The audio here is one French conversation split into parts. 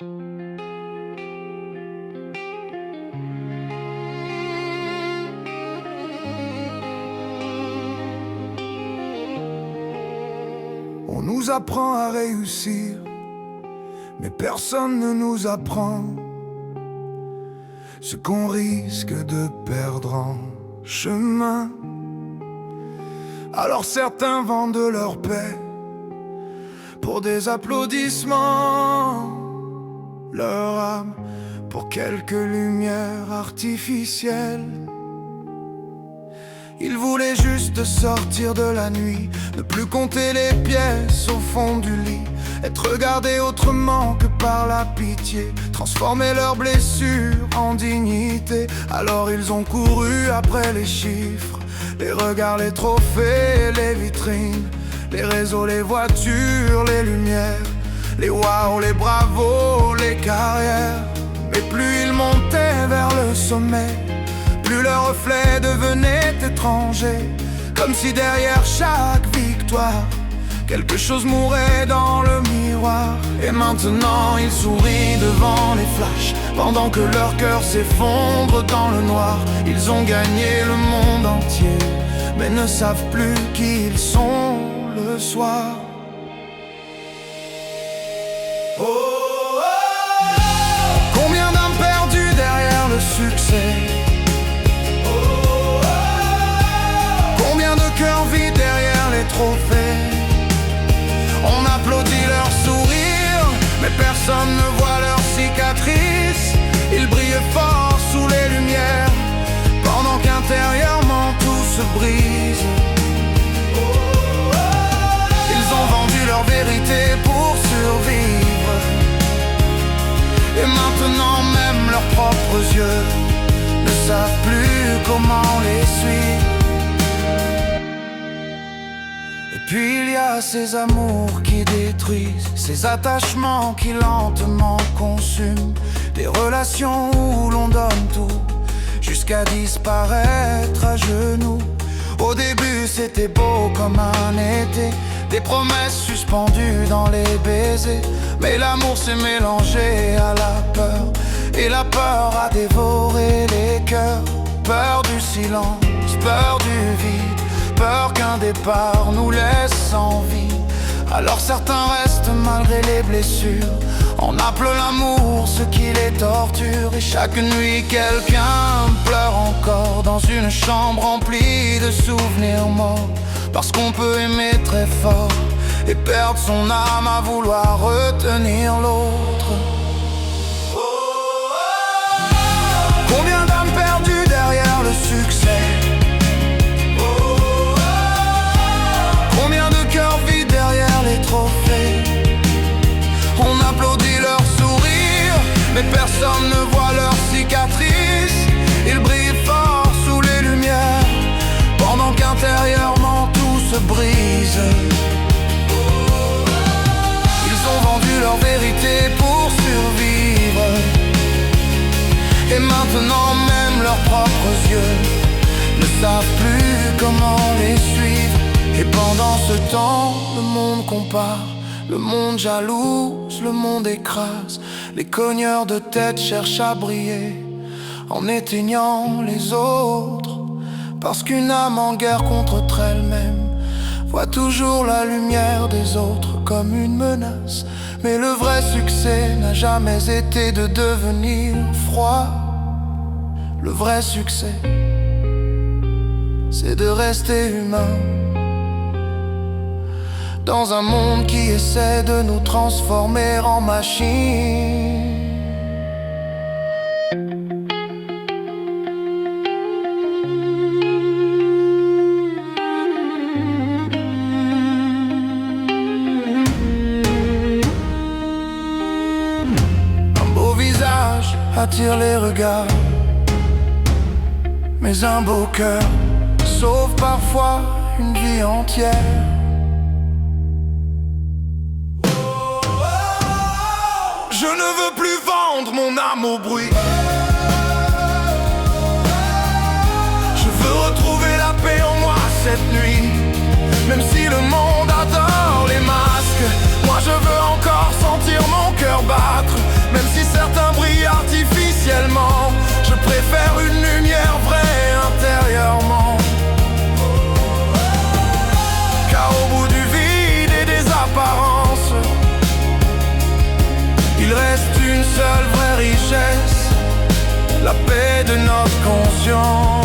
On nous apprend à réussir, mais personne ne nous apprend ce qu'on risque de perdre en chemin. Alors certains vendent leur paix pour des applaudissements, leur âme pour quelques lumières artificielles. Ils voulaient juste sortir de la nuit, ne plus compter les pièces au fond du lit, être regardés autrement que par la pitié, transformer leurs blessures en dignité. Alors ils ont couru après les chiffres, les regards, les trophées, les vitrines, les réseaux, les voitures, les lumières, les waouh, les bravos, les carrières. Mais plus ils montaient vers le sommet, plus leur reflet devenait étranger, comme si derrière chaque victoire quelque chose mourait dans le miroir. Et maintenant ils sourient devant les flashs, pendant que leur cœur s'effondre dans le noir. Ils ont gagné le monde entier, mais ne savent plus qui ils sont le soir. Oh, oh, oh. Combien d'âmes perdues derrière le succès, cœur vide derrière les trophées. On applaudit leurs sourires, mais personne ne voit leurs cicatrices. Ils brillent fort sous les lumières, pendant qu'intérieurement tout se brise. Ils ont vendu leur vérité pour survivre, et maintenant même leurs propres yeux ne savent plus comment les suivre. Puis il y a ces amours qui détruisent, ces attachements qui lentement consument, des relations où l'on donne tout, jusqu'à disparaître à genoux. Au début c'était beau comme un été, des promesses suspendues dans les baisers. Mais l'amour s'est mélangé à la peur, et la peur a dévoré les cœurs. Peur du silence, peur du vide, peur qu'un départ nous laisse sans vie. Alors certains restent malgré les blessures, en appelant l'amour ce qui les torture. Et chaque nuit quelqu'un pleure encore dans une chambre remplie de souvenirs morts. Parce qu'on peut aimer très fort et perdre son âme à vouloir retenir l'autre. Combien d'âmes perdues derrière le succès, les trophées. On applaudit leurs sourires, mais personne ne voit leurs cicatrices. Ils brillent fort sous les lumières, pendant qu'intérieurement tout se brise. Ils ont vendu leur vérité pour survivre, et maintenant même leurs propres yeux ne savent plus comment les suivre. Et pendant ce temps, le monde compare, le monde jalouse, le monde écrase. Les cogneurs de tête cherchent à briller en éteignant les autres, parce qu'une âme en guerre contre elle-même voit toujours la lumière des autres comme une menace. Mais le vrai succès n'a jamais été de devenir froid. Le vrai succès, c'est de rester humain dans un monde qui essaie de nous transformer en machines. Un beau visage attire les regards, mais un beau cœur sauve parfois une vie entière. Je ne veux plus vendre mon âme au bruit. Je veux retrouver la paix en moi cette nuit. Même si le monde adore les masques, moi je veux encore sentir mon cœur battre. la paix de notre conscience.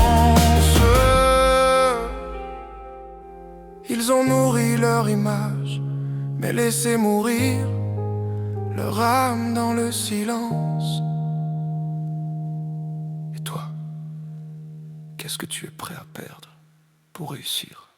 Ils ont nourri leur image, mais laissé mourir leur âme dans le silence. Et toi, qu'est-ce que tu es prêt à perdre pour réussir?